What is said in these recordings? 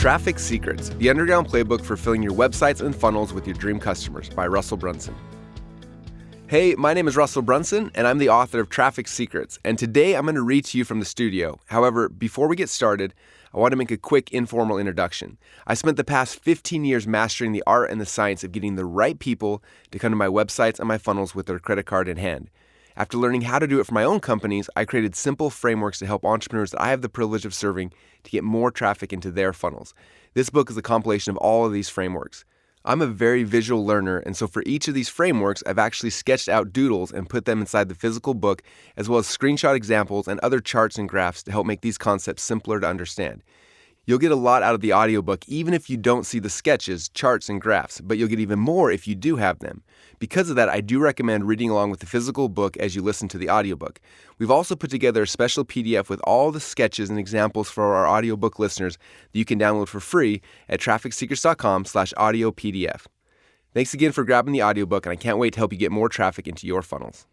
Traffic Secrets, the underground playbook for filling your websites and funnels with your dream customers by Russell Brunson. Hey, my name is Russell Brunson, and I'm the author of Traffic Secrets, and today I'm going to read to you from the studio. However, before we get started, I want to make a quick informal introduction. I spent the past 15 years mastering the art and the science of getting the right people to come to my websites and my funnels with their credit card in hand. After learning how to do it for my own companies, I created simple frameworks to help entrepreneurs that I have the privilege of serving to get more traffic into their funnels. This book is a compilation of all of these frameworks. I'm a very visual learner, and so for each of these frameworks, I've actually sketched out doodles and put them inside the physical book, as well as screenshot examples and other charts and graphs to help make these concepts simpler to understand. You'll get a lot out of the audiobook even if you don't see the sketches, charts, and graphs, but you'll get even more if you do have them. Because of that, I do recommend reading along with the physical book as you listen to the audiobook. We've also put together a special PDF with all the sketches and examples for our audiobook listeners that you can download for free at trafficsecrets.com/audio PDF. Thanks again for grabbing the audiobook, and I can't wait to help you get more traffic into your funnels.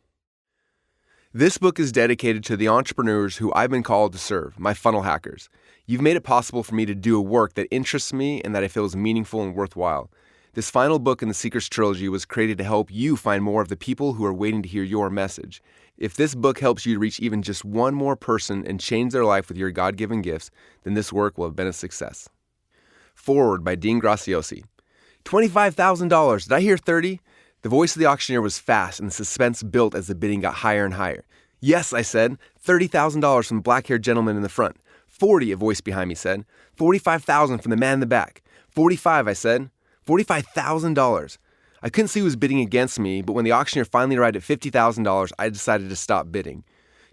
This book is dedicated to the entrepreneurs who I've been called to serve, my funnel hackers. You've made it possible for me to do a work that interests me and that I feel is meaningful and worthwhile. This final book in the Secrets trilogy was created to help you find more of the people who are waiting to hear your message. If this book helps you to reach even just one more person and change their life with your God-given gifts, then this work will have been a success. Foreword by Dean Graziosi. $25,000. Did I hear 30? The voice of the auctioneer was fast, and the suspense built as the bidding got higher and higher. Yes, I said. $30,000 from the black-haired gentleman in the front. 40, a voice behind me said. 45,000 from the man in the back. 45, I said. $45,000. I couldn't see who was bidding against me, but when the auctioneer finally arrived at $50,000, I decided to stop bidding.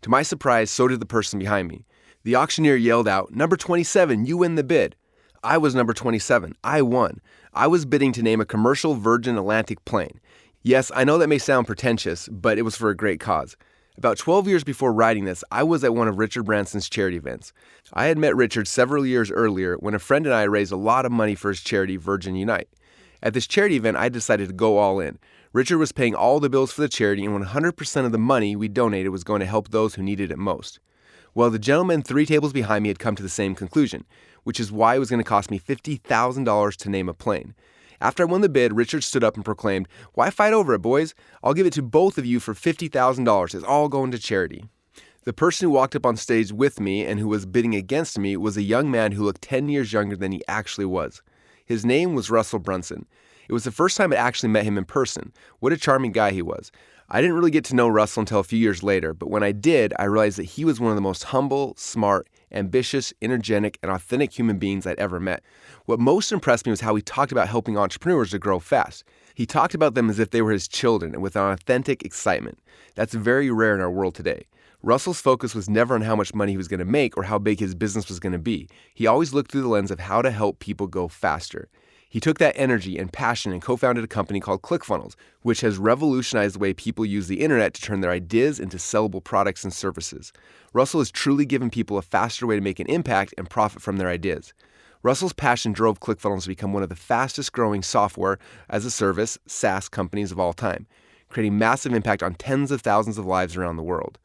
To my surprise, so did the person behind me. The auctioneer yelled out, "Number 27, you win the bid." I was number 27. I won. I was bidding to name a commercial Virgin Atlantic plane. Yes, I know that may sound pretentious, but it was for a great cause. About 12 years before writing this, I was at one of Richard Branson's charity events. I had met Richard several years earlier when a friend and I raised a lot of money for his charity, Virgin Unite. At this charity event, I decided to go all in. Richard was paying all the bills for the charity, and 100% of the money we donated was going to help those who needed it most. Well, the gentleman 3 tables behind me had come to the same conclusion, which is why it was going to cost me $50,000 to name a plane. After I won the bid, Richard stood up and proclaimed, "Why fight over it, boys? I'll give it to both of you for $50,000. It's all going to charity." The person who walked up on stage with me and who was bidding against me was a young man who looked 10 years younger than he actually was. His name was Russell Brunson. It was the first time I actually met him in person. What a charming guy he was. I didn't really get to know Russell until a few years later, but when I did, I realized that he was one of the most humble, smart, ambitious, energetic, and authentic human beings I'd ever met. What most impressed me was how he talked about helping entrepreneurs to grow fast. He talked about them as if they were his children and with an authentic excitement. That's very rare in our world today. Russell's focus was never on how much money he was going to make or how big his business was going to be. He always looked through the lens of how to help people go faster. He took that energy and passion and co-founded a company called ClickFunnels, which has revolutionized the way people use the internet to turn their ideas into sellable products and services. Russell has truly given people a faster way to make an impact and profit from their ideas. Russell's passion drove ClickFunnels to become one of the fastest growing software as a service SaaS companies of all time, creating massive impact on tens of thousands of lives around the world.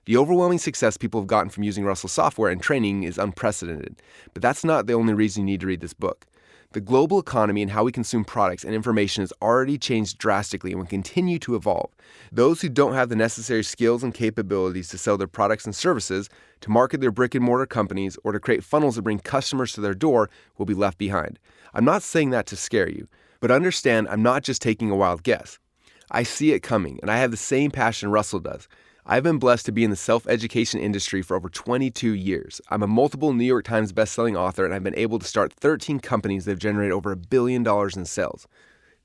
The overwhelming success people have gotten from using Russell's software and training is unprecedented, but that's not the only reason you need to read this book. The global economy and how we consume products and information has already changed drastically and will continue to evolve. Those who don't have the necessary skills and capabilities to sell their products and services, to market their brick-and-mortar companies, or to create funnels that bring customers to their door will be left behind. I'm not saying that to scare you, but understand I'm not just taking a wild guess. I see it coming, and I have the same passion Russell does. I've been blessed to be in the self-education industry for over 22 years. I'm a multiple New York Times bestselling author, and I've been able to start 13 companies that have generated over $1 billion in sales.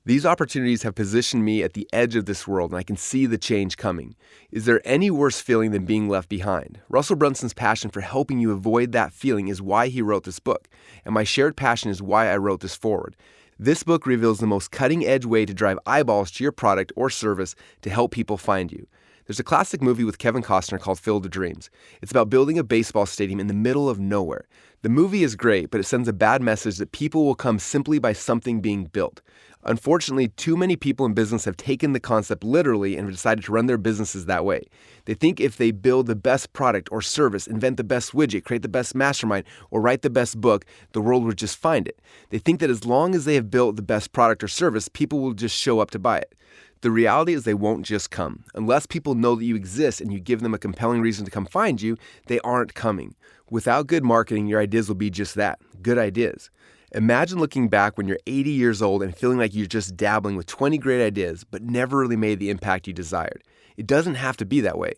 These opportunities have positioned me at the edge of this world, and I can see the change coming. Is there any worse feeling than being left behind? Russell Brunson's passion for helping you avoid that feeling is why he wrote this book, and my shared passion is why I wrote this foreword. This book reveals the most cutting-edge way to drive eyeballs to your product or service to help people find you. There's a classic movie with Kevin Costner called Field of Dreams. It's about building a baseball stadium in the middle of nowhere. The movie is great, but it sends a bad message that people will come simply by something being built. Unfortunately, too many people in business have taken the concept literally and have decided to run their businesses that way. They think if they build the best product or service, invent the best widget, create the best mastermind, or write the best book, the world will just find it. They think that as long as they have built the best product or service, people will just show up to buy it. The reality is they won't just come. Unless people know that you exist and you give them a compelling reason to come find you, they aren't coming. Without good marketing, your ideas will be just that, good ideas. Imagine looking back when you're 80 years old and feeling like you're just dabbling with 20 great ideas, but never really made the impact you desired. It doesn't have to be that way.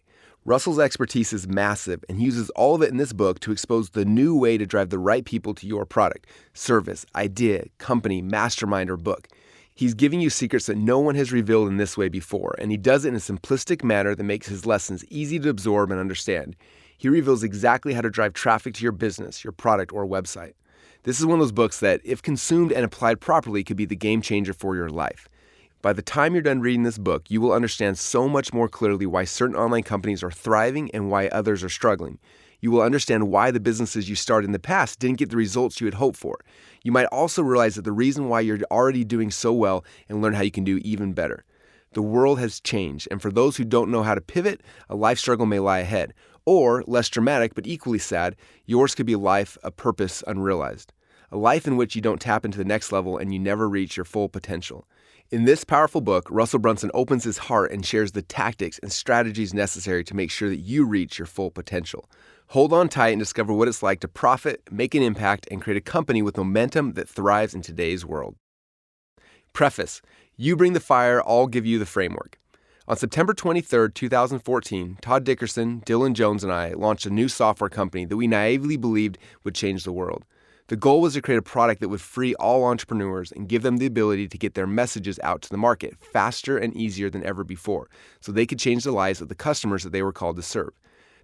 Russell's expertise is massive, and he uses all of it in this book to expose the new way to drive the right people to your product, service, idea, company, mastermind, or book. He's giving you secrets that no one has revealed in this way before, and he does it in a simplistic manner that makes his lessons easy to absorb and understand. He reveals exactly how to drive traffic to your business, your product, or website. This is one of those books that, if consumed and applied properly, could be the game changer for your life. By the time you're done reading this book, you will understand so much more clearly why certain online companies are thriving and why others are struggling. You will understand why the businesses you started in the past didn't get the results you had hoped for. You might also realize that the reason why you're already doing so well and learn how you can do even better. The world has changed, and for those who don't know how to pivot, a life struggle may lie ahead. Or, less dramatic but equally sad, yours could be a life, a purpose unrealized. A life in which you don't tap into the next level and you never reach your full potential. In this powerful book, Russell Brunson opens his heart and shares the tactics and strategies necessary to make sure that you reach your full potential. Hold on tight and discover what it's like to profit, make an impact, and create a company with momentum that thrives in today's world. Preface: You bring the fire, I'll give you the framework. On September 23, 2014, Todd Dickerson, Dylan Jones, and I launched a new software company that we naively believed would change the world. The goal was to create a product that would free all entrepreneurs and give them the ability to get their messages out to the market faster and easier than ever before, so they could change the lives of the customers that they were called to serve.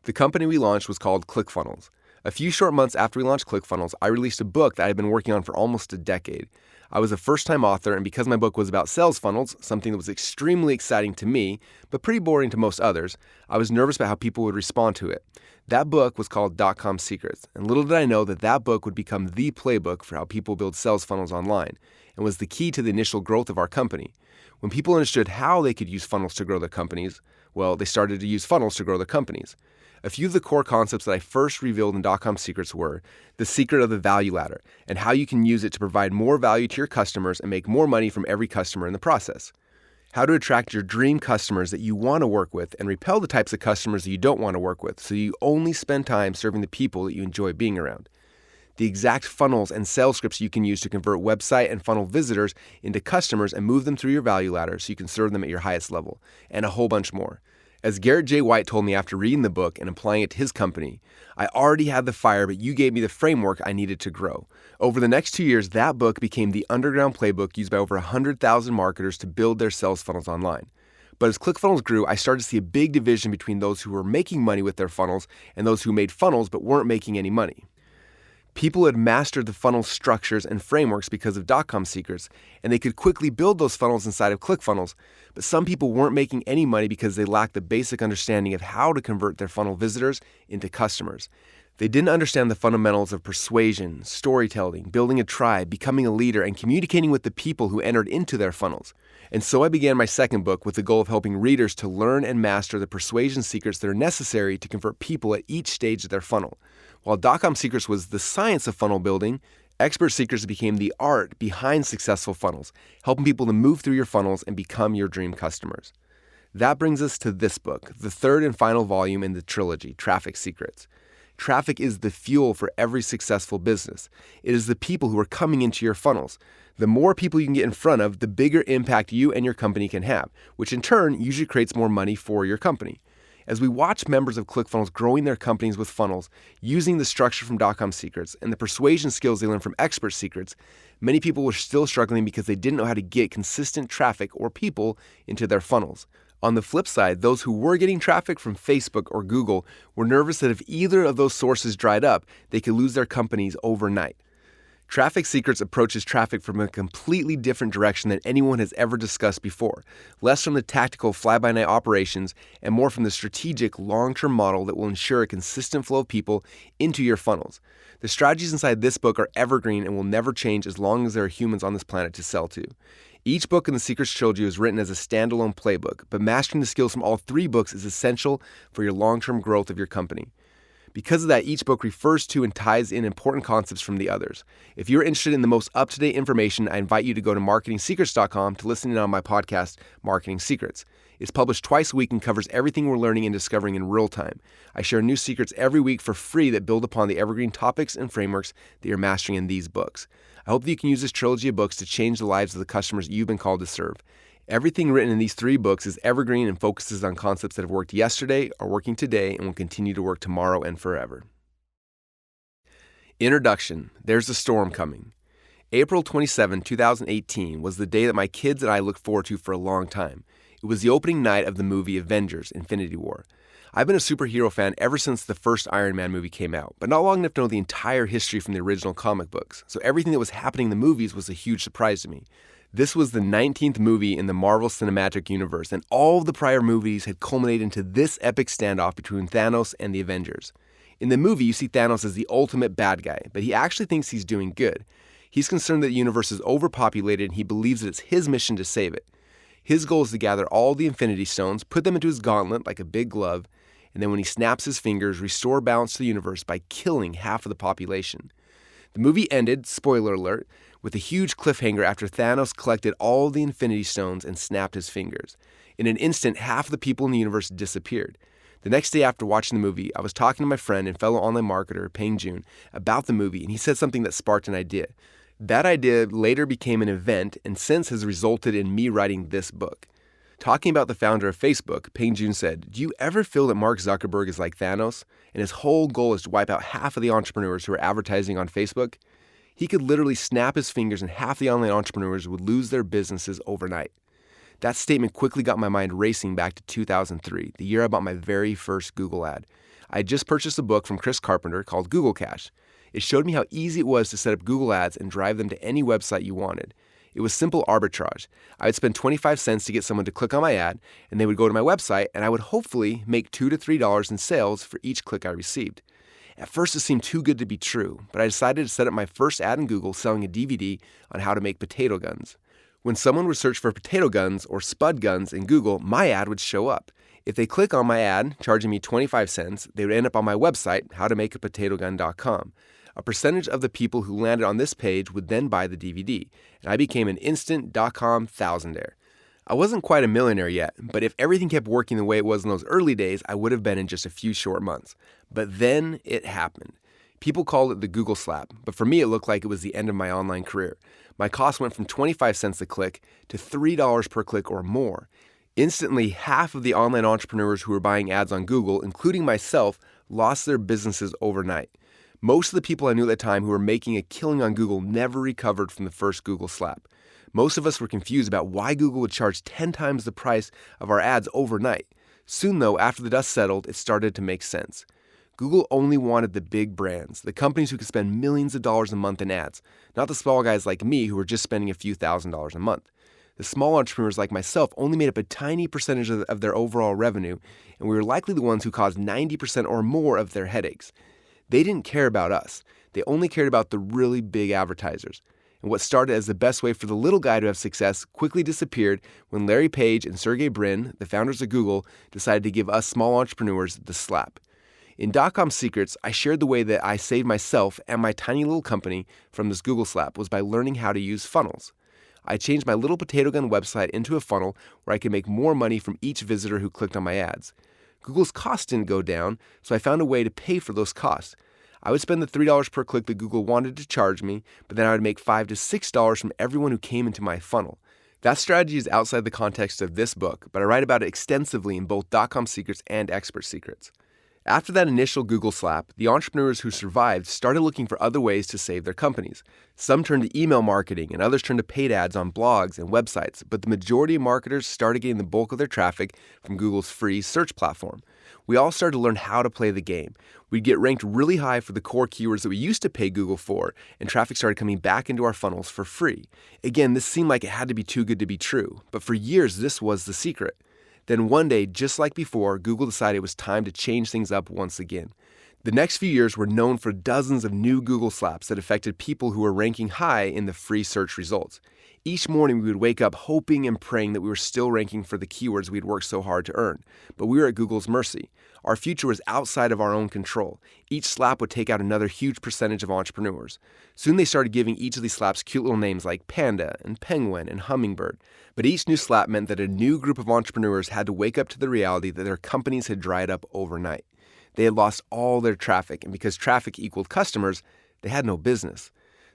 The company we launched was called ClickFunnels. A few short months after we launched ClickFunnels, I released a book that I had been working on for almost a decade. I was a first-time author, and because my book was about sales funnels, something that was extremely exciting to me, but pretty boring to most others, I was nervous about how people would respond to it. That book was called .com Secrets, and little did I know that that book would become the playbook for how people build sales funnels online, and was the key to the initial growth of our company. When people understood how they could use funnels to grow their companies, well, they started to use funnels to grow their companies. A few of the core concepts that I first revealed in .com Secrets were the secret of the value ladder and how you can use it to provide more value to your customers and make more money from every customer in the process. How to attract your dream customers that you want to work with and repel the types of customers that you don't want to work with so you only spend time serving the people that you enjoy being around. The exact funnels and sales scripts you can use to convert website and funnel visitors into customers and move them through your value ladder so you can serve them at your highest level, and a whole bunch more. As Garrett J. White told me after reading the book and applying it to his company, I already had the fire, but you gave me the framework I needed to grow. Over the next 2 years, that book became the underground playbook used by over 100,000 marketers to build their sales funnels online. But as ClickFunnels grew, I started to see a big division between those who were making money with their funnels and those who made funnels but weren't making any money. People had mastered the funnel structures and frameworks because of .com Secrets, and they could quickly build those funnels inside of ClickFunnels, but some people weren't making any money because they lacked the basic understanding of how to convert their funnel visitors into customers. They didn't understand the fundamentals of persuasion, storytelling, building a tribe, becoming a leader, and communicating with the people who entered into their funnels. And so I began my second book with the goal of helping readers to learn and master the persuasion secrets that are necessary to convert people at each stage of their funnel. While .com Secrets was the science of funnel building, Expert Secrets became the art behind successful funnels, helping people to move through your funnels and become your dream customers. That brings us to this book, the third and final volume in the trilogy, Traffic Secrets. Traffic is the fuel for every successful business. It is the people who are coming into your funnels. The more people you can get in front of, the bigger impact you and your company can have, which in turn usually creates more money for your company. As we watch members of ClickFunnels growing their companies with funnels, using the structure from .com Secrets and the persuasion skills they learned from Expert Secrets, many people were still struggling because they didn't know how to get consistent traffic or people into their funnels. On the flip side, those who were getting traffic from Facebook or Google were nervous that if either of those sources dried up, they could lose their companies overnight. Traffic Secrets approaches traffic from a completely different direction than anyone has ever discussed before, less from the tactical fly-by-night operations and more from the strategic long-term model that will ensure a consistent flow of people into your funnels. The strategies inside this book are evergreen and will never change as long as there are humans on this planet to sell to. Each book in the Secrets trilogy was written as a standalone playbook, but mastering the skills from all 3 books is essential for your long-term growth of your company. Because of that, each book refers to and ties in important concepts from the others. If you're interested in the most up-to-date information, I invite you to go to marketingsecrets.com to listen in on my podcast, Marketing Secrets. It's published twice a week and covers everything we're learning and discovering in real time. I share new secrets every week for free that build upon the evergreen topics and frameworks that you're mastering in these books. I hope that you can use this trilogy of books to change the lives of the customers you've been called to serve. Everything written in these 3 books is evergreen and focuses on concepts that have worked yesterday, are working today, and will continue to work tomorrow and forever. Introduction. There's a storm coming. April 27, 2018 was the day that my kids and I looked forward to for a long time. It was the opening night of the movie Avengers: Infinity War. I've been a superhero fan ever since the first Iron Man movie came out, but not long enough to know the entire history from the original comic books, so everything that was happening in the movies was a huge surprise to me. This was the 19th movie in the Marvel Cinematic Universe, and all of the prior movies had culminated into this epic standoff between Thanos and the Avengers. In the movie, you see Thanos as the ultimate bad guy, but he actually thinks he's doing good. He's concerned that the universe is overpopulated, and he believes that it's his mission to save it. His goal is to gather all the Infinity Stones, put them into his gauntlet like a big glove, and then when he snaps his fingers, restore balance to the universe by killing half of the population. The movie ended, spoiler alert, with a huge cliffhanger after Thanos collected all the Infinity Stones and snapped his fingers. In an instant, half of the people in the universe disappeared. The next day after watching the movie, I was talking to my friend and fellow online marketer, Peng Joon, about the movie, and he said something that sparked an idea. That idea later became an event and since has resulted in me writing this book. Talking about the founder of Facebook, Peng Joon said, "Do you ever feel that Mark Zuckerberg is like Thanos, and his whole goal is to wipe out half of the entrepreneurs who are advertising on Facebook? He could literally snap his fingers and half the online entrepreneurs would lose their businesses overnight." That statement quickly got my mind racing back to 2003, the year I bought my very first Google ad. I had just purchased a book from Chris Carpenter called Google Cash. It showed me how easy it was to set up Google ads and drive them to any website you wanted. It was simple arbitrage. I would spend 25 cents to get someone to click on my ad, and they would go to my website, and I would hopefully make $2 to $3 in sales for each click I received. At first, it seemed too good to be true, but I decided to set up my first ad in Google selling a DVD on how to make potato guns. When someone would search for potato guns or spud guns in Google, my ad would show up. If they click on my ad, charging me 25 cents, they would end up on my website, howtomakapotato.gun.com. A percentage of the people who landed on this page would then buy the DVD, and I became an instant .com thousandaire. I wasn't quite a millionaire yet, but if everything kept working the way it was in those early days, I would have been in just a few short months. But then it happened. People called it the Google slap, but for me it looked like it was the end of my online career. My cost went from 25 cents a click to $3 per click or more. Instantly, half of the online entrepreneurs who were buying ads on Google, including myself, lost their businesses overnight. Most of the people I knew at the time who were making a killing on Google never recovered from the first Google slap. Most of us were confused about why Google would charge 10 times the price of our ads overnight. Soon though, after the dust settled, it started to make sense. Google only wanted the big brands, the companies who could spend millions of dollars a month in ads, not the small guys like me who were just spending a few $1,000s a month. The small entrepreneurs like myself only made up a tiny percentage of their overall revenue, and we were likely the ones who caused 90% or more of their headaches. They didn't care about us. They only cared about the really big advertisers. And what started as the best way for the little guy to have success quickly disappeared when Larry Page and Sergey Brin, the founders of Google, decided to give us small entrepreneurs the slap. In .com Secrets, I shared the way that I saved myself and my tiny little company from this Google slap was by learning how to use funnels. I changed my little potato gun website into a funnel where I could make more money from each visitor who clicked on my ads. Google's costs didn't go down, so I found a way to pay for those costs. I would spend the $3 per click that Google wanted to charge me, but then I would make $5 to $6 from everyone who came into my funnel. That strategy is outside the context of this book, but I write about it extensively in both .com Secrets and Expert Secrets. After that initial Google slap, the entrepreneurs who survived started looking for other ways to save their companies. Some turned to email marketing and others turned to paid ads on blogs and websites, but the majority of marketers started getting the bulk of their traffic from Google's free search platform. We all started to learn how to play the game. We'd get ranked really high for the core keywords that we used to pay Google for, and traffic started coming back into our funnels for free. Again, this seemed like it had to be too good to be true, but for years this was the secret. Then one day, just like before, Google decided it was time to change things up once again. The next few years were known for dozens of new Google slaps that affected people who were ranking high in the free search results. Each morning we would wake up hoping and praying that we were still ranking for the keywords we'd worked so hard to earn. But we were at Google's mercy. Our future was outside of our own control. Each slap would take out another huge percentage of entrepreneurs. Soon they started giving each of these slaps cute little names like Panda and Penguin and Hummingbird. But each new slap meant that a new group of entrepreneurs had to wake up to the reality that their companies had dried up overnight. They had lost all their traffic, and because traffic equaled customers, they had no business.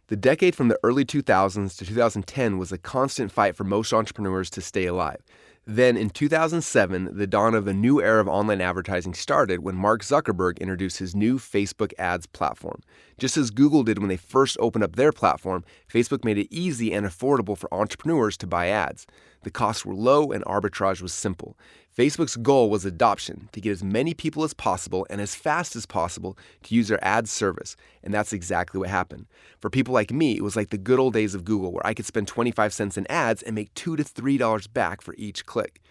The decade from the early 2000s to 2010 was a constant fight for most entrepreneurs to stay alive. Then in 2007, the dawn of a new era of online advertising started when Mark Zuckerberg introduced his new Facebook ads platform. Just as Google did when they first opened up their platform, Facebook made it easy and affordable for entrepreneurs to buy ads. The costs were low and arbitrage was simple. Facebook's goal was adoption, to get as many people as possible and as fast as possible to use their ad service, and that's exactly what happened. For people like me, it was like the good old days of Google where I could spend 25 cents in ads and make $2 to $3 back for each click.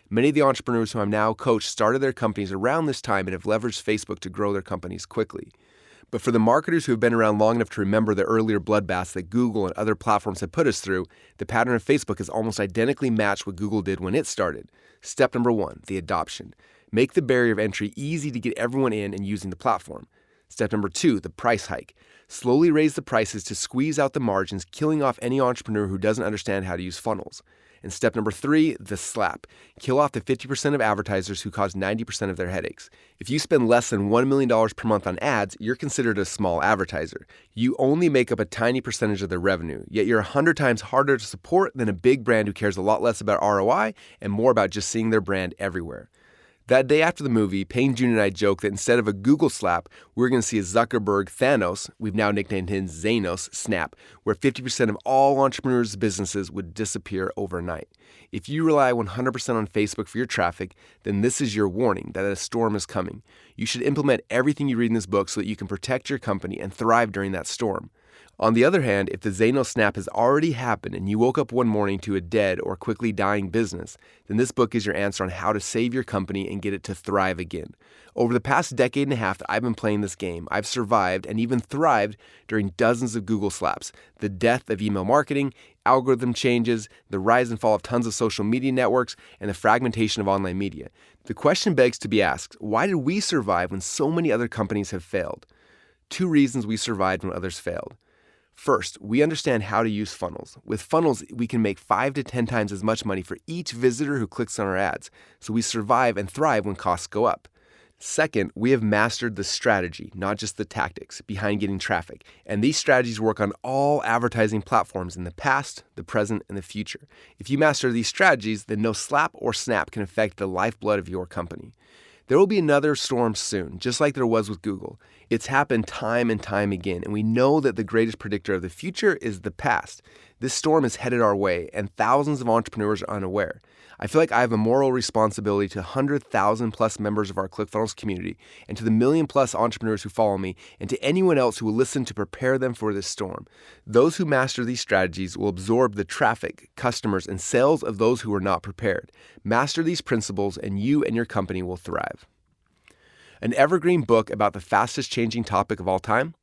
Many of the entrepreneurs who I'm now coach started their companies around this time and have leveraged Facebook to grow their companies quickly. But for the marketers who have been around long enough to remember the earlier bloodbaths that Google and other platforms have put us through, the pattern of Facebook is almost identically matched what Google did when it started. Step number 1, the adoption. Make the barrier of entry easy to get everyone in and using the platform. Step number 2, the price hike. Slowly raise the prices to squeeze out the margins, killing off any entrepreneur who doesn't understand how to use funnels. And step number 3, the slap. Kill off the 50% of advertisers who cause 90% of their headaches. If you spend less than $1 million per month on ads, you're considered a small advertiser. You only make up a tiny percentage of their revenue, yet you're 100 times harder to support than a big brand who cares a lot less about ROI and more about just seeing their brand everywhere. That day after the movie, Payne Jr. and I joked that instead of a Google slap, we're going to see a Zuckerberg Thanos, we've now nicknamed him Zanos, snap, where 50% of all entrepreneurs' businesses would disappear overnight. If you rely 100% on Facebook for your traffic, then this is your warning that a storm is coming. You should implement everything you read in this book so that you can protect your company and thrive during that storm. On the other hand, if the Zanos snap has already happened and you woke up one morning to a dead or quickly dying business, then this book is your answer on how to save your company and get it to thrive again. Over the past decade and a half that I've been playing this game, I've survived and even thrived during dozens of Google slaps, the death of email marketing, algorithm changes, the rise and fall of tons of social media networks, and the fragmentation of online media. The question begs to be asked, why did we survive when so many other companies have failed? 2 reasons we survived when others failed. First, we understand how to use funnels. With funnels, we can make 5 to 10 times as much money for each visitor who clicks on our ads, so we survive and thrive when costs go up. Second, we have mastered the strategy, not just the tactics, behind getting traffic, and these strategies work on all advertising platforms in the past, the present, and the future. If you master these strategies, then no slap or snap can affect the lifeblood of your company. There will be another storm soon, just like there was with Google. It's happened time and time again, and we know that the greatest predictor of the future is the past. This storm is headed our way, and thousands of entrepreneurs are unaware. I feel like I have a moral responsibility to 100,000 plus members of our ClickFunnels community, and to the million plus entrepreneurs who follow me, and to anyone else who will listen to prepare them for this storm. Those who master these strategies will absorb the traffic, customers, and sales of those who are not prepared. Master these principles, and you and your company will thrive. An evergreen book about the fastest changing topic of all time?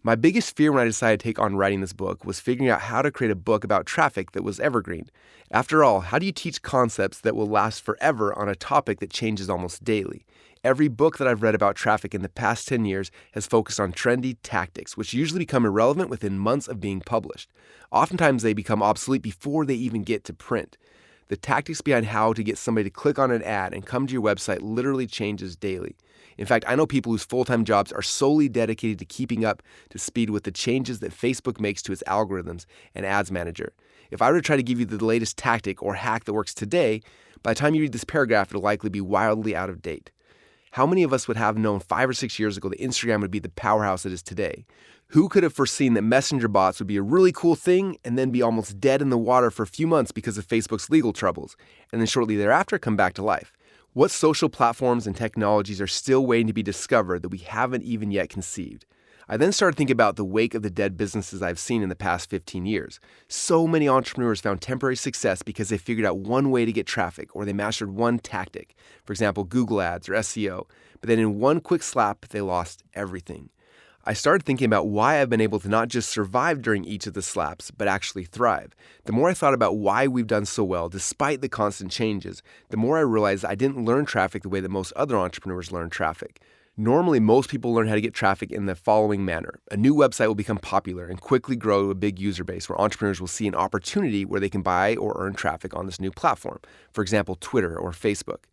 My biggest fear when I decided to take on writing this book was figuring out how to create a book about traffic that was evergreen. After all, how do you teach concepts that will last forever on a topic that changes almost daily? Every book that I've read about traffic in the past 10 years has focused on trendy tactics, which usually become irrelevant within months of being published. Oftentimes they become obsolete before they even get to print. The tactics behind how to get somebody to click on an ad and come to your website literally changes daily. In fact, I know people whose full-time jobs are solely dedicated to keeping up to speed with the changes that Facebook makes to its algorithms and ads manager. If I were to try to give you the latest tactic or hack that works today, by the time you read this paragraph, it'll likely be wildly out of date. How many of us would have known 5 or 6 years ago that Instagram would be the powerhouse it is today? Who could have foreseen that messenger bots would be a really cool thing and then be almost dead in the water for a few months because of Facebook's legal troubles, and then shortly thereafter come back to life? What social platforms and technologies are still waiting to be discovered that we haven't even yet conceived? I then started thinking about the wake of the dead businesses I've seen in the past 15 years. So many entrepreneurs found temporary success because they figured out one way to get traffic or they mastered one tactic, for example, Google Ads or SEO. but then in one quick slap, they lost everything. I started thinking about why I've been able to not just survive during each of the slaps, but actually thrive. The more I thought about why we've done so well despite the constant changes, the more I realized I didn't learn traffic the way that most other entrepreneurs learn traffic. Normally, most people learn how to get traffic in the following manner. A new website will become popular and quickly grow to a big user base where entrepreneurs will see an opportunity where they can buy or earn traffic on this new platform. For example, Twitter or Facebook.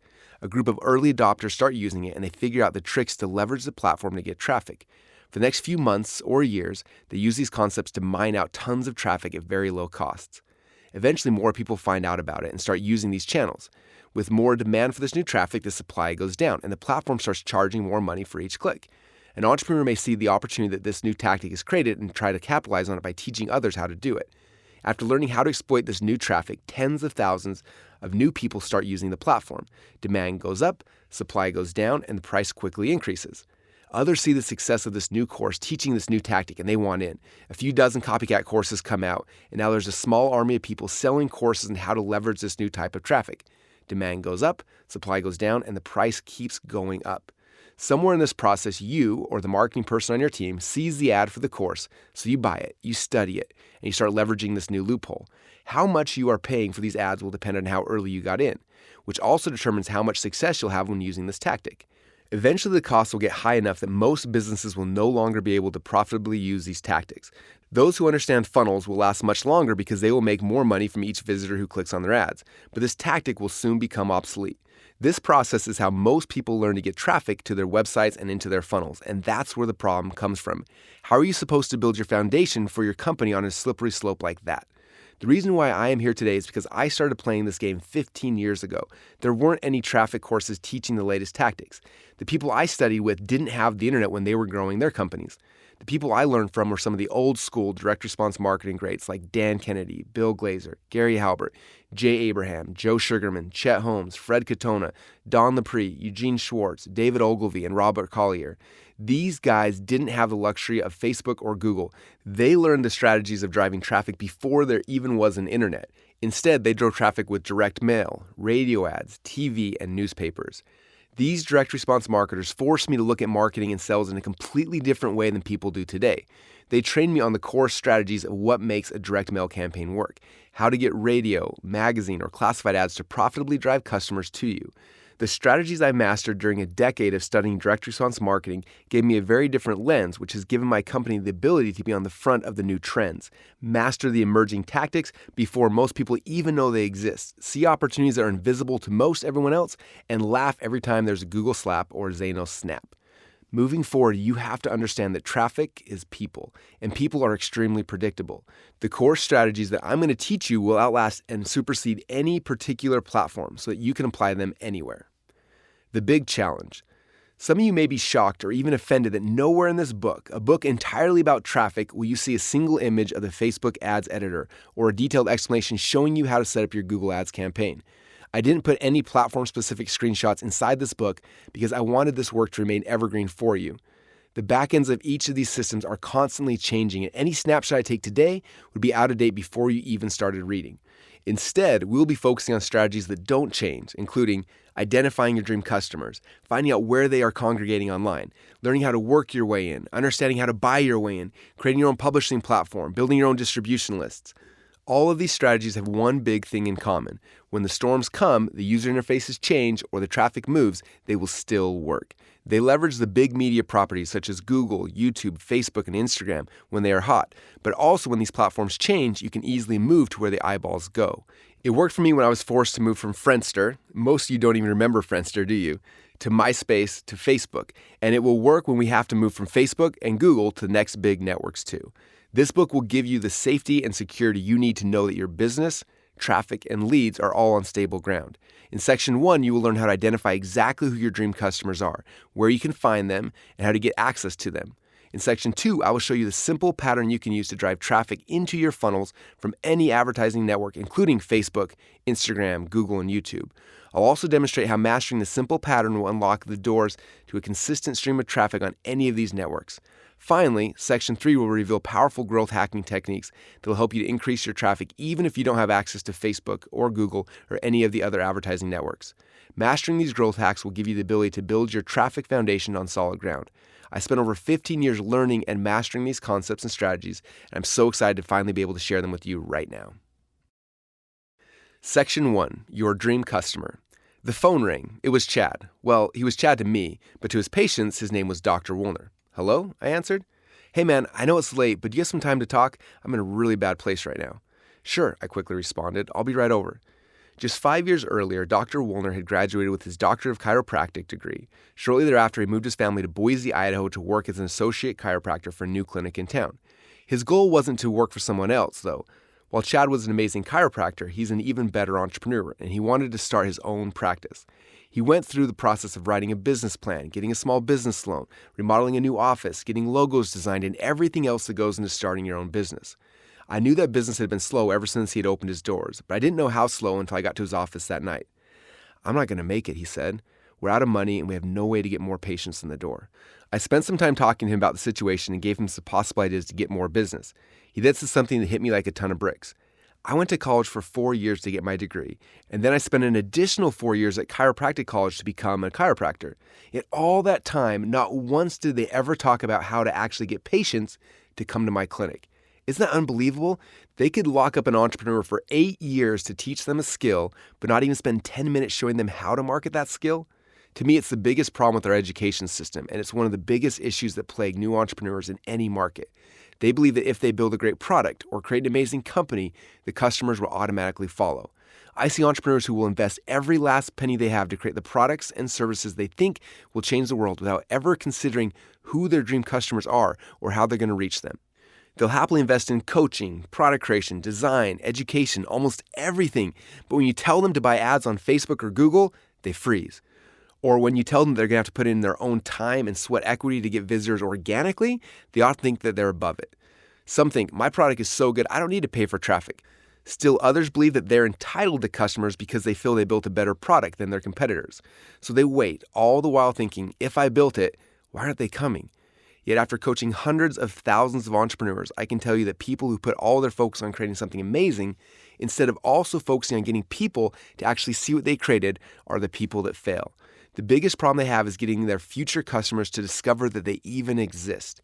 A group of early adopters start using it and they figure out the tricks to leverage the platform to get traffic. For the next few months or years, they use these concepts to mine out tons of traffic at very low costs. Eventually, more people find out about it and start using these channels. With more demand for this new traffic, the supply goes down, and the platform starts charging more money for each click. An entrepreneur may see the opportunity that this new tactic has created and try to capitalize on it by teaching others how to do it. After learning how to exploit this new traffic, tens of thousands of new people start using the platform. Demand goes up, supply goes down, and the price quickly increases. Others see the success of this new course teaching this new tactic and they want in. A few dozen copycat courses come out, and now there's a small army of people selling courses on how to leverage this new type of traffic. Demand goes up, supply goes down, and the price keeps going up. Somewhere in this process, you or the marketing person on your team sees the ad for the course, so you buy it, you study it, and you start leveraging this new loophole. How much you are paying for these ads will depend on how early you got in, which also determines how much success you'll have when using this tactic. Eventually, the costs will get high enough that most businesses will no longer be able to profitably use these tactics. Those who understand funnels will last much longer because they will make more money from each visitor who clicks on their ads. But this tactic will soon become obsolete. This process is how most people learn to get traffic to their websites and into their funnels, and that's where the problem comes from. How are you supposed to build your foundation for your company on a slippery slope like that? The reason why I am here today is because I started playing this game 15 years ago. There weren't any traffic courses teaching the latest tactics. The people I studied with didn't have the internet when they were growing their companies. The people I learned from were some of the old school direct response marketing greats like Dan Kennedy, Bill Glazer, Gary Halbert, Jay Abraham, Joe Sugarman, Chet Holmes, Fred Katona, Don Lepre, Eugene Schwartz, David Ogilvy, and Robert Collier. These guys didn't have the luxury of Facebook or Google. They learned the strategies of driving traffic before there even was an internet. Instead, they drove traffic with direct mail, radio ads, TV, and newspapers. These direct response marketers forced me to look at marketing and sales in a completely different way than people do today. They trained me on the core strategies of what makes a direct mail campaign work, how to get radio, magazine, or classified ads to profitably drive customers to you. The strategies I mastered during a decade of studying direct response marketing gave me a very different lens, which has given my company the ability to be on the front of the new trends, master the emerging tactics before most people even know they exist, see opportunities that are invisible to most everyone else, and laugh every time there's a Google slap or Zanos snap. Moving forward, you have to understand that traffic is people, and people are extremely predictable. The core strategies that I'm going to teach you will outlast and supersede any particular platform so that you can apply them anywhere. The big challenge. Some of you may be shocked or even offended that nowhere in this book, a book entirely about traffic, will you see a single image of the Facebook ads editor or a detailed explanation showing you how to set up your Google Ads campaign. I didn't put any platform-specific screenshots inside this book because I wanted this work to remain evergreen for you. The backends of each of these systems are constantly changing, and any snapshot I take today would be out of date before you even started reading. Instead, we'll be focusing on strategies that don't change, including identifying your dream customers, finding out where they are congregating online, learning how to work your way in, understanding how to buy your way in, creating your own publishing platform, building your own distribution lists. All of these strategies have one big thing in common. When the storms come, the user interfaces change, or the traffic moves, they will still work. They leverage the big media properties such as Google, YouTube, Facebook, and Instagram when they are hot. But also when these platforms change, you can easily move to where the eyeballs go. It worked for me when I was forced to move from Friendster. Most of you don't even remember Friendster, do you? To MySpace, to Facebook. And it will work when we have to move from Facebook and Google to the next big networks too. This book will give you the safety and security you need to know that your business, traffic, and leads are all on stable ground. In Section 1, you will learn how to identify exactly who your dream customers are, where you can find them, and how to get access to them. In Section 2, I will show you the simple pattern you can use to drive traffic into your funnels from any advertising network, including Facebook, Instagram, Google, and YouTube. I'll also demonstrate how mastering the simple pattern will unlock the doors to a consistent stream of traffic on any of these networks. Finally, Section 3 will reveal powerful growth hacking techniques that will help you to increase your traffic even if you don't have access to Facebook or Google or any of the other advertising networks. Mastering these growth hacks will give you the ability to build your traffic foundation on solid ground. I spent over 15 years learning and mastering these concepts and strategies, and I'm so excited to finally be able to share them with you right now. Section 1, Your Dream Customer. The phone rang. It was Chad. Well, he was Chad to me, but to his patients, his name was Dr. Woolner. Hello? I answered. Hey man, I know it's late, but do you have some time to talk? I'm in a really bad place right now. Sure, I quickly responded. I'll be right over. Just 5 years earlier, Dr. Woolner had graduated with his Doctorate of Chiropractic degree. Shortly thereafter, he moved his family to Boise, Idaho to work as an associate chiropractor for a new clinic in town. His goal wasn't to work for someone else, though. While Chad was an amazing chiropractor, he's an even better entrepreneur, and he wanted to start his own practice. He went through the process of writing a business plan, getting a small business loan, remodeling a new office, getting logos designed, and everything else that goes into starting your own business. I knew that business had been slow ever since he had opened his doors, but I didn't know how slow until I got to his office that night. I'm not going to make it, he said. We're out of money and we have no way to get more patients in the door. I spent some time talking to him about the situation and gave him some possible ideas to get more business. He then said something that hit me like a ton of bricks. I went to college for 4 years to get my degree, and then I spent an additional 4 years at chiropractic college to become a chiropractor. Yet all that time, not once did they ever talk about how to actually get patients to come to my clinic. Isn't that unbelievable? They could lock up an entrepreneur for 8 years to teach them a skill, but not even spend 10 minutes showing them how to market that skill? To me, it's the biggest problem with our education system, and it's one of the biggest issues that plague new entrepreneurs in any market. They believe that if they build a great product or create an amazing company, the customers will automatically follow. I see entrepreneurs who will invest every last penny they have to create the products and services they think will change the world without ever considering who their dream customers are or how they're going to reach them. They'll happily invest in coaching, product creation, design, education, almost everything. But when you tell them to buy ads on Facebook or Google, they freeze. Or when you tell them they're going to have to put in their own time and sweat equity to get visitors organically, they often think that they're above it. Some think, my product is so good, I don't need to pay for traffic. Still, others believe that they're entitled to customers because they feel they built a better product than their competitors. So they wait, all the while thinking, if I built it, why aren't they coming? Yet after coaching hundreds of thousands of entrepreneurs, I can tell you that people who put all their focus on creating something amazing, instead of also focusing on getting people to actually see what they created, are the people that fail. The biggest problem they have is getting their future customers to discover that they even exist.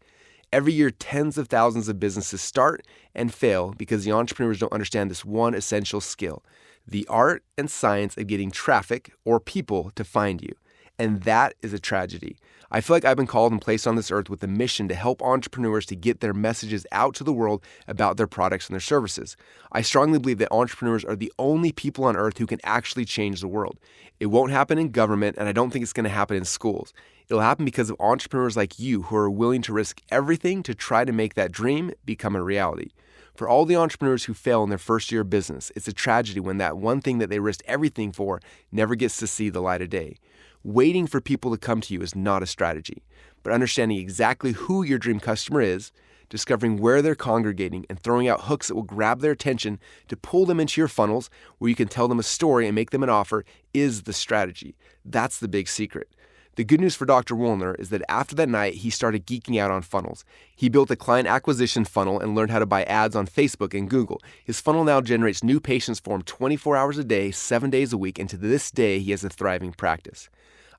Every year, tens of thousands of businesses start and fail because the entrepreneurs don't understand this one essential skill, the art and science of getting traffic or people to find you. And that is a tragedy. I feel like I've been called and placed on this earth with a mission to help entrepreneurs to get their messages out to the world about their products and their services. I strongly believe that entrepreneurs are the only people on earth who can actually change the world. It won't happen in government, and I don't think it's going to happen in schools. It'll happen because of entrepreneurs like you who are willing to risk everything to try to make that dream become a reality. For all the entrepreneurs who fail in their first year of business, it's a tragedy when that one thing that they risked everything for never gets to see the light of day. Waiting for people to come to you is not a strategy, but understanding exactly who your dream customer is, discovering where they're congregating, and throwing out hooks that will grab their attention to pull them into your funnels where you can tell them a story and make them an offer is the strategy. That's the big secret. The good news for Dr. Woolner is that after that night, he started geeking out on funnels. He built a client acquisition funnel and learned how to buy ads on Facebook and Google. His funnel now generates new patients for him 24 hours a day, 7 days a week, and to this day, he has a thriving practice.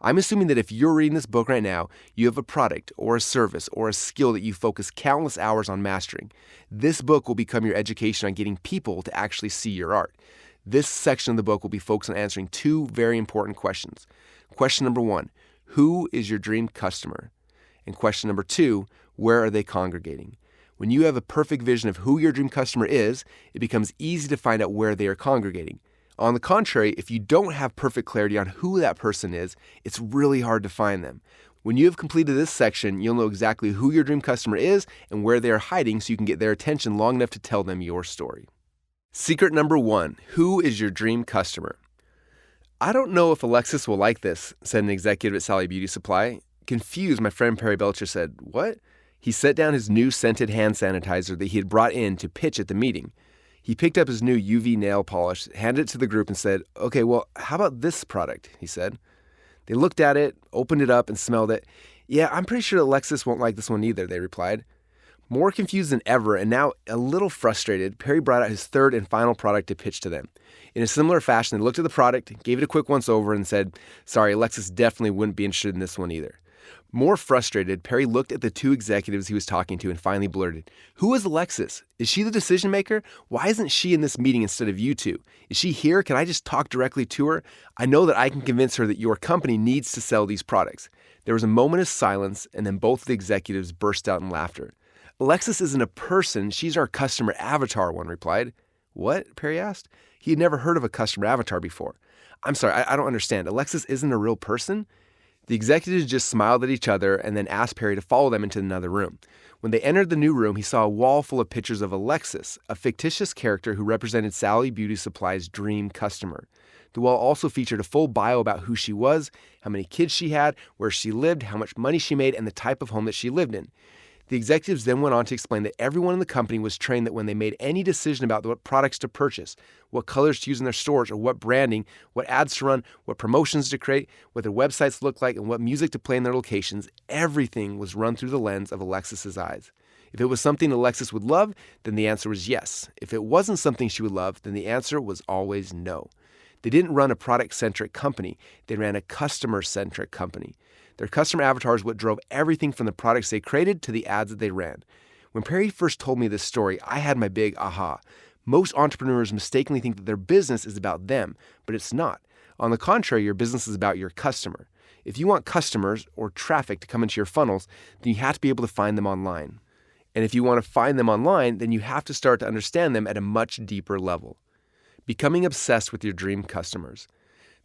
I'm assuming that if you're reading this book right now, you have a product or a service or a skill that you focus countless hours on mastering. This book will become your education on getting people to actually see your art. This section of the book will be focused on answering two very important questions. Question number 1, who is your dream customer? And question number 2, where are they congregating? When you have a perfect vision of who your dream customer is, it becomes easy to find out where they are congregating. On the contrary, if you don't have perfect clarity on who that person is, it's really hard to find them. When you have completed this section, you'll know exactly who your dream customer is and where they are hiding so you can get their attention long enough to tell them your story. Secret number 1, who is your dream customer? I don't know if Alexis will like this, said an executive at Sally Beauty Supply. Confused, my friend Perry Belcher said, what? He set down his new scented hand sanitizer that he had brought in to pitch at the meeting. He picked up his new UV nail polish, handed it to the group, and said, "Okay, well, how about this product?" he said. They looked at it, opened it up, and smelled it. "Yeah, I'm pretty sure Alexis won't like this one either," they replied. More confused than ever and now a little frustrated, Perry brought out his third and final product to pitch to them. In a similar fashion, they looked at the product, gave it a quick once-over, and said, "Sorry, Alexis definitely wouldn't be interested in this one either." More frustrated, Perry looked at the two executives he was talking to and finally blurted, "Who is Alexis? Is she the decision maker? Why isn't she in this meeting instead of you two? Is she here? Can I just talk directly to her? I know that I can convince her that your company needs to sell these products." There was a moment of silence, and then both of the executives burst out in laughter. "Alexis isn't a person, she's our customer avatar," one replied. "What?" Perry asked. He had never heard of a customer avatar before. "I'm sorry, I don't understand. Alexis isn't a real person?" The executives just smiled at each other and then asked Perry to follow them into another room. When they entered the new room, he saw a wall full of pictures of Alexis, a fictitious character who represented Sally Beauty Supply's dream customer. The wall also featured a full bio about who she was, how many kids she had, where she lived, how much money she made, and the type of home that she lived in. The executives then went on to explain that everyone in the company was trained that when they made any decision about what products to purchase, what colors to use in their stores, or what branding, what ads to run, what promotions to create, what their websites looked like, and what music to play in their locations, everything was run through the lens of Alexis's eyes. If it was something Alexis would love, then the answer was yes. If it wasn't something she would love, then the answer was always no. They didn't run a product-centric company. They ran a customer-centric company. Their customer avatar is what drove everything from the products they created to the ads that they ran. When Perry first told me this story, I had my big aha. Most entrepreneurs mistakenly think that their business is about them, but it's not. On the contrary, your business is about your customer. If you want customers or traffic to come into your funnels, then you have to be able to find them online. And if you want to find them online, then you have to start to understand them at a much deeper level. Becoming obsessed with your dream customers.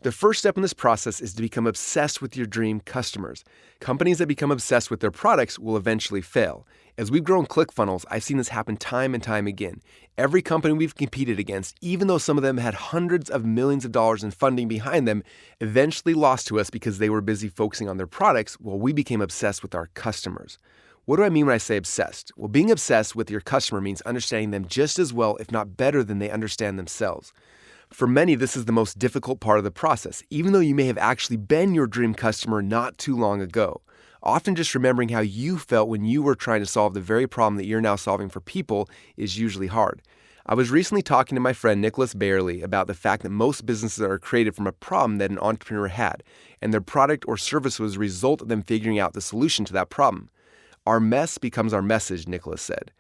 The first step in this process is to become obsessed with your dream customers. Companies that become obsessed with their products will eventually fail. As we've grown ClickFunnels, I've seen this happen time and time again. Every company we've competed against, even though some of them had hundreds of millions of dollars in funding behind them, eventually lost to us because they were busy focusing on their products while we became obsessed with our customers. What do I mean when I say obsessed? Well, being obsessed with your customer means understanding them just as well, if not better, than they understand themselves. For many, this is the most difficult part of the process, even though you may have actually been your dream customer not too long ago. Often just remembering how you felt when you were trying to solve the very problem that you're now solving for people is usually hard. I was recently talking to my friend Nicholas Bayerly about the fact that most businesses are created from a problem that an entrepreneur had, and their product or service was a result of them figuring out the solution to that problem. Our mess becomes our message, Nicholas said.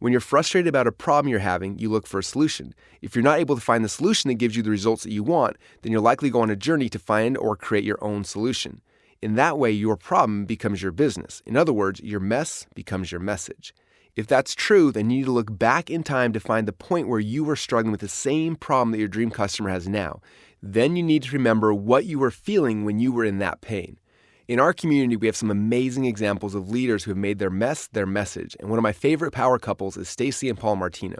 When you're frustrated about a problem you're having, you look for a solution. If you're not able to find the solution that gives you the results that you want, then you'll likely go on a journey to find or create your own solution. In that way, your problem becomes your business. In other words, your mess becomes your message. If that's true, then you need to look back in time to find the point where you were struggling with the same problem that your dream customer has now. Then you need to remember what you were feeling when you were in that pain. In our community, we have some amazing examples of leaders who have made their mess their message, and one of my favorite power couples is Stacy and Paul Martino.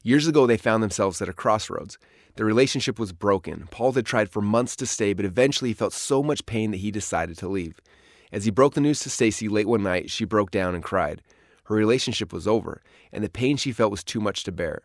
Years ago, they found themselves at a crossroads. Their relationship was broken. Paul had tried for months to stay, but eventually he felt so much pain that he decided to leave. As he broke the news to Stacy late one night, she broke down and cried. Her relationship was over, and the pain she felt was too much to bear.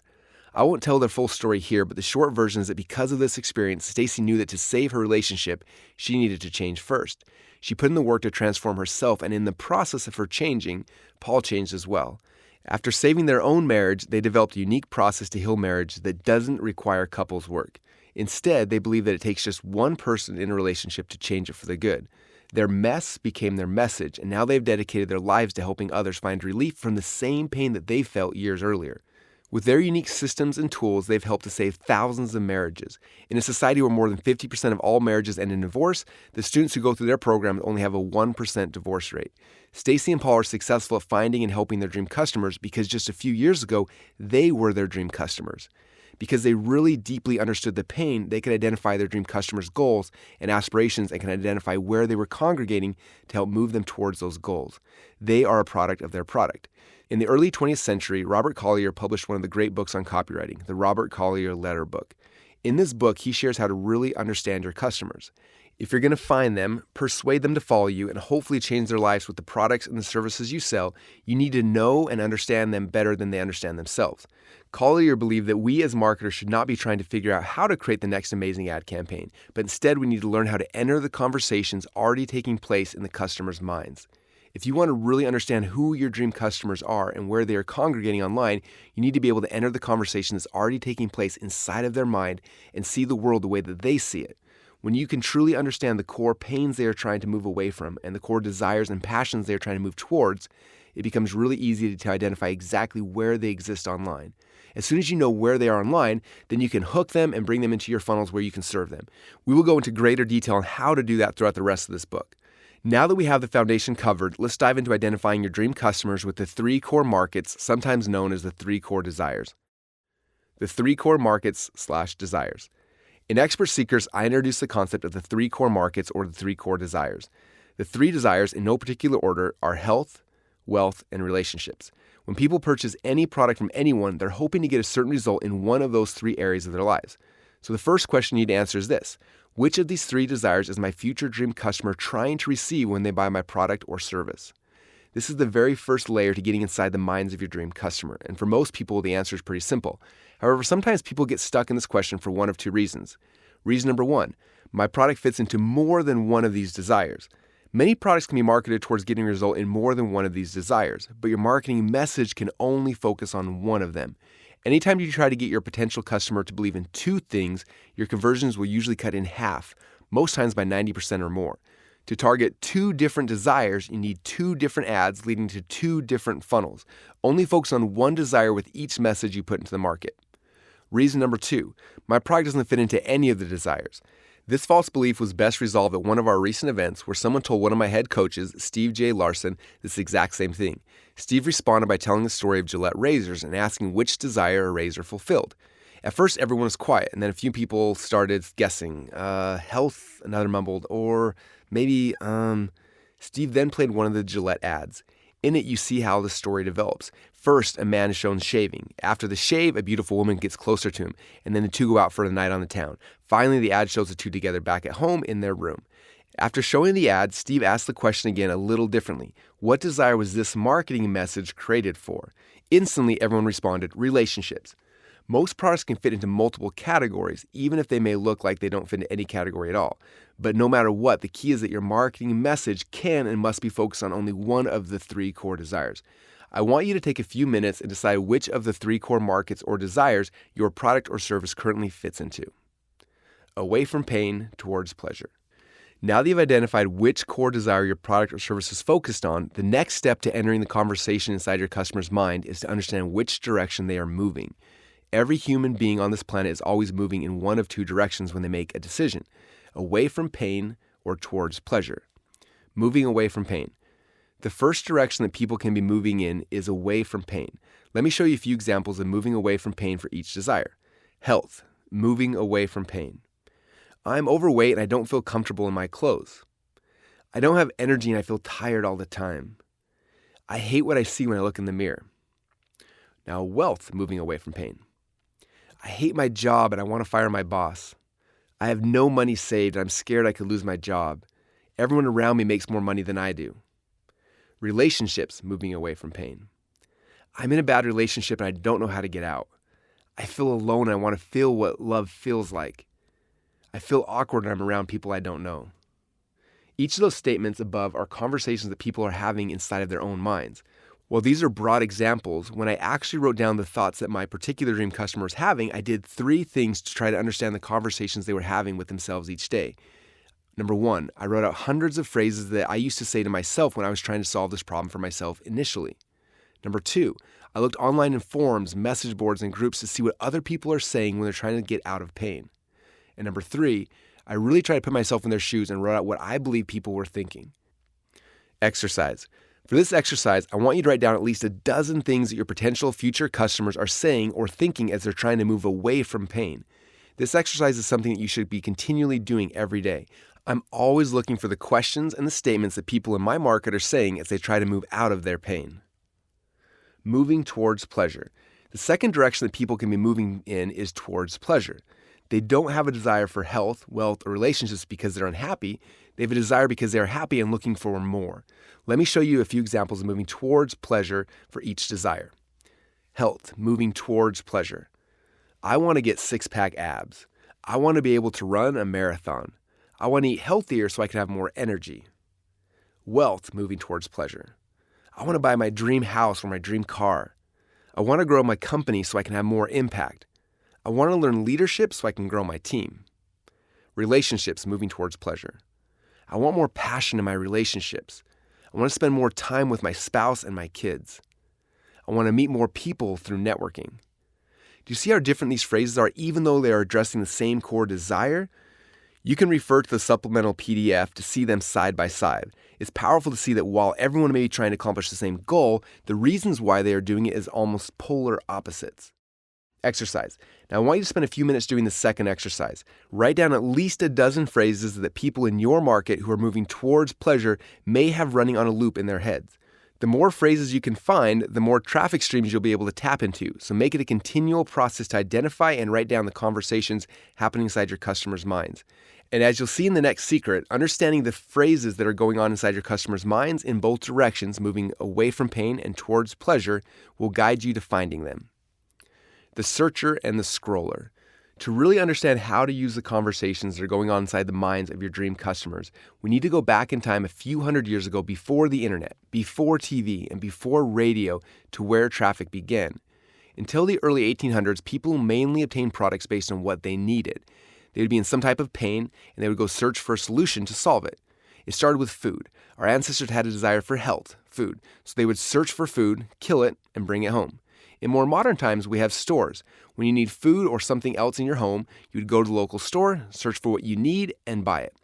I won't tell their full story here, but the short version is that because of this experience, Stacy knew that to save her relationship, she needed to change first. She put in the work to transform herself, and in the process of her changing, Paul changed as well. After saving their own marriage, they developed a unique process to heal marriage that doesn't require couples work. Instead, they believe that it takes just one person in a relationship to change it for the good. Their mess became their message, and now they've dedicated their lives to helping others find relief from the same pain that they felt years earlier. With their unique systems and tools, they've helped to save thousands of marriages. In a society where more than 50% of all marriages end in divorce, the students who go through their program only have a 1% divorce rate. Stacy and Paul are successful at finding and helping their dream customers because just a few years ago, they were their dream customers. Because they really deeply understood the pain, they could identify their dream customers' goals and aspirations and can identify where they were congregating to help move them towards those goals. They are a product of their product. In the early 20th century, Robert Collier published one of the great books on copywriting, the Robert Collier Letter Book. In this book, he shares how to really understand your customers. If you're going to find them, persuade them to follow you, and hopefully change their lives with the products and the services you sell, you need to know and understand them better than they understand themselves. Collier believed that we as marketers should not be trying to figure out how to create the next amazing ad campaign, but instead we need to learn how to enter the conversations already taking place in the customer's minds. If you want to really understand who your dream customers are and where they are congregating online, you need to be able to enter the conversation that's already taking place inside of their mind and see the world the way that they see it. When you can truly understand the core pains they are trying to move away from and the core desires and passions they are trying to move towards, it becomes really easy to identify exactly where they exist online. As soon as you know where they are online, then you can hook them and bring them into your funnels where you can serve them. We will go into greater detail on how to do that throughout the rest of this book. Now that we have the foundation covered, let's dive into identifying your dream customers with the 3 core markets, sometimes known as the 3 core desires. The 3 core markets/desires. In Expert Secrets, I introduced the concept of the 3 core markets or the 3 core desires. The 3 desires, in no particular order, are health, wealth, and relationships. When people purchase any product from anyone, they're hoping to get a certain result in one of those 3 areas of their lives. So the first question you need to answer is this: which of these 3 desires is my future dream customer trying to receive when they buy my product or service? This is the very first layer to getting inside the minds of your dream customer, and for most people, the answer is pretty simple. However, sometimes people get stuck in this question for one of 2 reasons. Reason number 1, my product fits into more than one of these desires. Many products can be marketed towards getting a result in more than one of these desires, but your marketing message can only focus on one of them. Anytime you try to get your potential customer to believe in 2 things, your conversions will usually cut in half, most times by 90% or more. To target 2 different desires, you need 2 different ads leading to 2 different funnels. Only focus on one desire with each message you put into the market. Reason number 2, my product doesn't fit into any of the desires. This false belief was best resolved at one of our recent events where someone told one of my head coaches, Steve J. Larson, this exact same thing. Steve responded by telling the story of Gillette razors and asking which desire a razor fulfilled. At first, everyone was quiet, and then a few people started guessing. Health, another mumbled, or maybe, Steve then played one of the Gillette ads. In it, you see how the story develops. First, a man is shown shaving. After the shave, a beautiful woman gets closer to him, and then the 2 go out for the night on the town. Finally, the ad shows the 2 together back at home in their room. After showing the ad, Steve asked the question again a little differently. What desire was this marketing message created for? Instantly, everyone responded, relationships. Most products can fit into multiple categories, even if they may look like they don't fit into any category at all. But no matter what, the key is that your marketing message can and must be focused on only one of the 3 core desires. I want you to take a few minutes and decide which of the 3 core markets or desires your product or service currently fits into. Away from pain towards pleasure. Now that you've identified which core desire your product or service is focused on, the next step to entering the conversation inside your customer's mind is to understand which direction they are moving. Every human being on this planet is always moving in one of 2 directions when they make a decision: away from pain or towards pleasure. Moving away from pain. The first direction that people can be moving in is away from pain. Let me show you a few examples of moving away from pain for each desire. Health, moving away from pain. I'm overweight and I don't feel comfortable in my clothes. I don't have energy and I feel tired all the time. I hate what I see when I look in the mirror. Now, wealth, moving away from pain. I hate my job and I want to fire my boss. I have no money saved and I'm scared I could lose my job. Everyone around me makes more money than I do. Relationships, moving away from pain. I'm in a bad relationship and I don't know how to get out. I feel alone and I want to feel what love feels like. I feel awkward when I'm around people I don't know. Each of those statements above are conversations that people are having inside of their own minds. While these are broad examples, when I actually wrote down the thoughts that my particular dream customer was having, I did 3 things to try to understand the conversations they were having with themselves each day. Number 1, I wrote out hundreds of phrases that I used to say to myself when I was trying to solve this problem for myself initially. Number 2, I looked online in forums, message boards, and groups to see what other people are saying when they're trying to get out of pain. And number 3, I really tried to put myself in their shoes and wrote out what I believe people were thinking. Exercise. For this exercise, I want you to write down at least a dozen things that your potential future customers are saying or thinking as they're trying to move away from pain. This exercise is something that you should be continually doing every day. I'm always looking for the questions and the statements that people in my market are saying as they try to move out of their pain. Moving towards pleasure. The second direction that people can be moving in is towards pleasure. They don't have a desire for health, wealth, or relationships because they're unhappy. They have a desire because they are happy and looking for more. Let me show you a few examples of moving towards pleasure for each desire. Health, moving towards pleasure. I want to get six-pack abs. I want to be able to run a marathon. I want to eat healthier so I can have more energy. Wealth, moving towards pleasure. I want to buy my dream house or my dream car. I want to grow my company so I can have more impact. I want to learn leadership so I can grow my team. Relationships, moving towards pleasure. I want more passion in my relationships. I want to spend more time with my spouse and my kids. I want to meet more people through networking. Do you see how different these phrases are, even though they are addressing the same core desire? You can refer to the supplemental PDF to see them side by side. It's powerful to see that while everyone may be trying to accomplish the same goal, the reasons why they are doing it is almost polar opposites. Exercise. Now I want you to spend a few minutes doing the second exercise. Write down at least a dozen phrases that people in your market who are moving towards pleasure may have running on a loop in their heads. The more phrases you can find, the more traffic streams you'll be able to tap into. So make it a continual process to identify and write down the conversations happening inside your customers' minds. And as you'll see in the next secret, understanding the phrases that are going on inside your customers' minds in both directions, moving away from pain and towards pleasure, will guide you to finding them. The searcher and the scroller. To really understand how to use the conversations that are going on inside the minds of your dream customers, we need to go back in time a few hundred years ago, before the internet, before TV, and before radio, to where traffic began. Until the early 1800s, people mainly obtained products based on what they needed. They would be in some type of pain, and they would go search for a solution to solve it. It started with food. Our ancestors had a desire for health, food, so they would search for food, kill it, and bring it home. In more modern times, we have stores. When you need food or something else in your home, you would go to the local store, search for what you need, and buy it.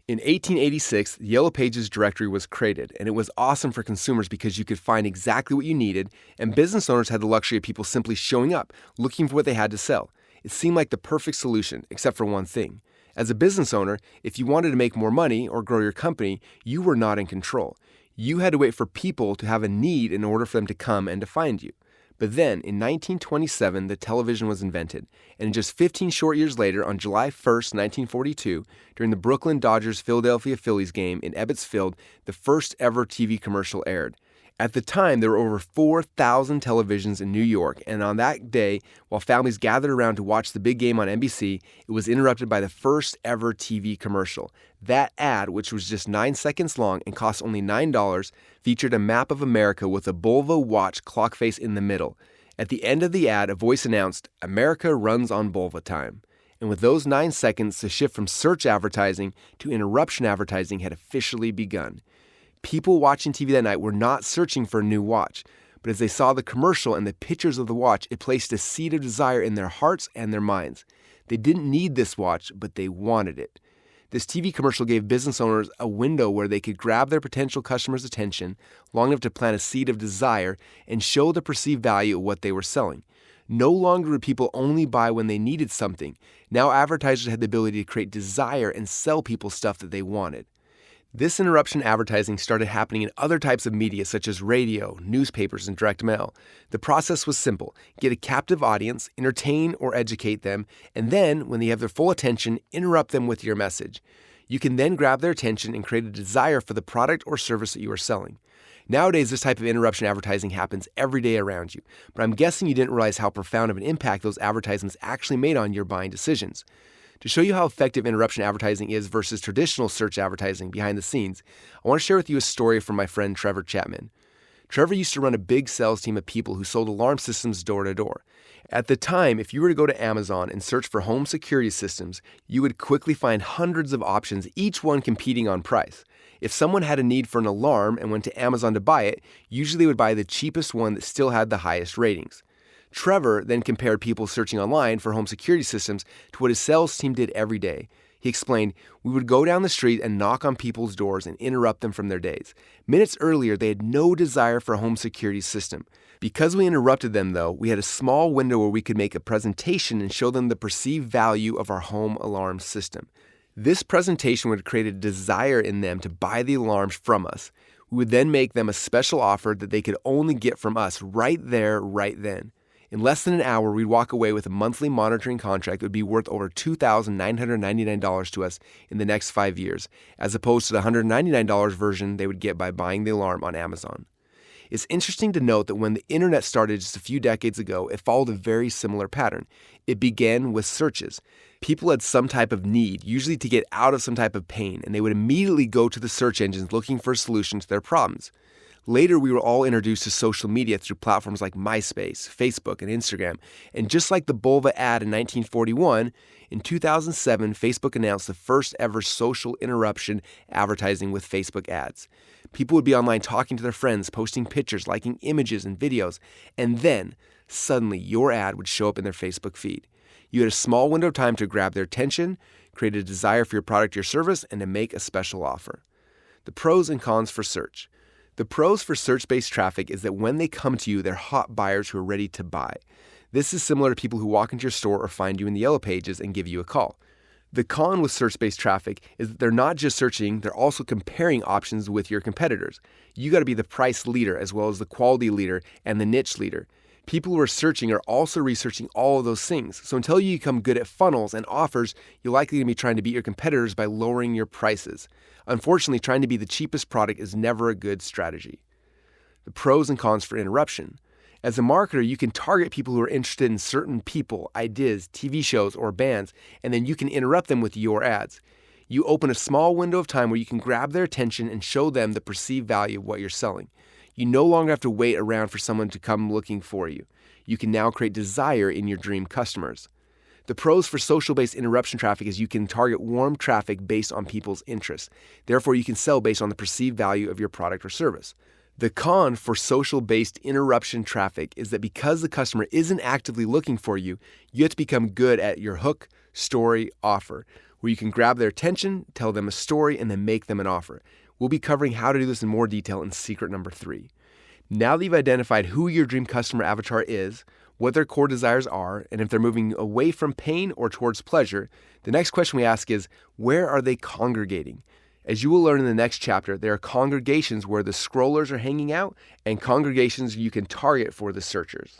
In 1886, the Yellow Pages directory was created, and it was awesome for consumers because you could find exactly what you needed, and business owners had the luxury of people simply showing up, looking for what they had to sell. It seemed like the perfect solution, except for one thing. As a business owner, if you wanted to make more money or grow your company, you were not in control. You had to wait for people to have a need in order for them to come and to find you. But then, in 1927, the television was invented, and just 15 short years later, on July 1st, 1942, during the Brooklyn Dodgers-Philadelphia Phillies game in Ebbets Field, the first ever TV commercial aired. At the time, there were over 4,000 televisions in New York, and on that day, while families gathered around to watch the big game on NBC, it was interrupted by the first ever TV commercial. That ad, which was just 9 seconds long and cost only $9, featured a map of America with a Bulva watch clock face in the middle. At the end of the ad, a voice announced, "America runs on Bulva time." And with those 9 seconds, the shift from search advertising to interruption advertising had officially begun. People watching TV that night were not searching for a new watch, but as they saw the commercial and the pictures of the watch, it placed a seed of desire in their hearts and their minds. They didn't need this watch, but they wanted it. This TV commercial gave business owners a window where they could grab their potential customers' attention long enough to plant a seed of desire and show the perceived value of what they were selling. No longer would people only buy when they needed something. Now advertisers had the ability to create desire and sell people stuff that they wanted. This interruption advertising started happening in other types of media such as radio, newspapers, and direct mail. The process was simple. Get a captive audience, entertain or educate them, and then, when they have their full attention, interrupt them with your message. You can then grab their attention and create a desire for the product or service that you are selling. Nowadays, this type of interruption advertising happens every day around you, but I'm guessing you didn't realize how profound of an impact those advertisements actually made on your buying decisions. To show you how effective interruption advertising is versus traditional search advertising behind the scenes, I want to share with you a story from my friend Trevor Chapman. Trevor used to run a big sales team of people who sold alarm systems door to door. At the time, if you were to go to Amazon and search for home security systems, you would quickly find hundreds of options, each one competing on price. If someone had a need for an alarm and went to Amazon to buy it, usually they would buy the cheapest one that still had the highest ratings. Trevor then compared people searching online for home security systems to what his sales team did every day. He explained, "We would go down the street and knock on people's doors and interrupt them from their days. Minutes earlier, they had no desire for a home security system. Because we interrupted them, though, we had a small window where we could make a presentation and show them the perceived value of our home alarm system. This presentation would create a desire in them to buy the alarms from us. We would then make them a special offer that they could only get from us right there, right then. In less than an hour, we'd walk away with a monthly monitoring contract that would be worth over $2,999 to us in the next 5 years, as opposed to the $199 version they would get by buying the alarm on Amazon. It's interesting to note that when the internet started just a few decades ago, it followed a very similar pattern. It began with searches. People had some type of need, usually to get out of some type of pain, and they would immediately go to the search engines looking for a solution to their problems. Later, we were all introduced to social media through platforms like MySpace, Facebook, and Instagram. And just like the Bulva ad in 1941, in 2007, Facebook announced the first ever social interruption advertising with Facebook ads. People would be online talking to their friends, posting pictures, liking images and videos, and then, suddenly, your ad would show up in their Facebook feed. You had a small window of time to grab their attention, create a desire for your product or service, and to make a special offer. The pros and cons for search. The pros for search-based traffic is that when they come to you, they're hot buyers who are ready to buy. This is similar to people who walk into your store or find you in the yellow pages and give you a call. The con with search-based traffic is that they're not just searching, they're also comparing options with your competitors. You got to be the price leader as well as the quality leader and the niche leader. People who are searching are also researching all of those things. So until you become good at funnels and offers, you're likely going to be trying to beat your competitors by lowering your prices. Unfortunately, trying to be the cheapest product is never a good strategy. The pros and cons for interruption. As a marketer, you can target people who are interested in certain people, ideas, TV shows, or bands, and then you can interrupt them with your ads. You open a small window of time where you can grab their attention and show them the perceived value of what you're selling. You no longer have to wait around for someone to come looking for you. You can now create desire in your dream customers. The pros for social-based interruption traffic is you can target warm traffic based on people's interests. Therefore, you can sell based on the perceived value of your product or service. The con for social-based interruption traffic is that because the customer isn't actively looking for you, you have to become good at your hook, story, offer, where you can grab their attention, tell them a story, and then make them an offer. We'll be covering how to do this in more detail in secret number 3. Now that you've identified who your dream customer avatar is, what their core desires are, and if they're moving away from pain or towards pleasure, the next question we ask is, where are they congregating? As you will learn in the next chapter, there are congregations where the scrollers are hanging out and congregations you can target for the searchers.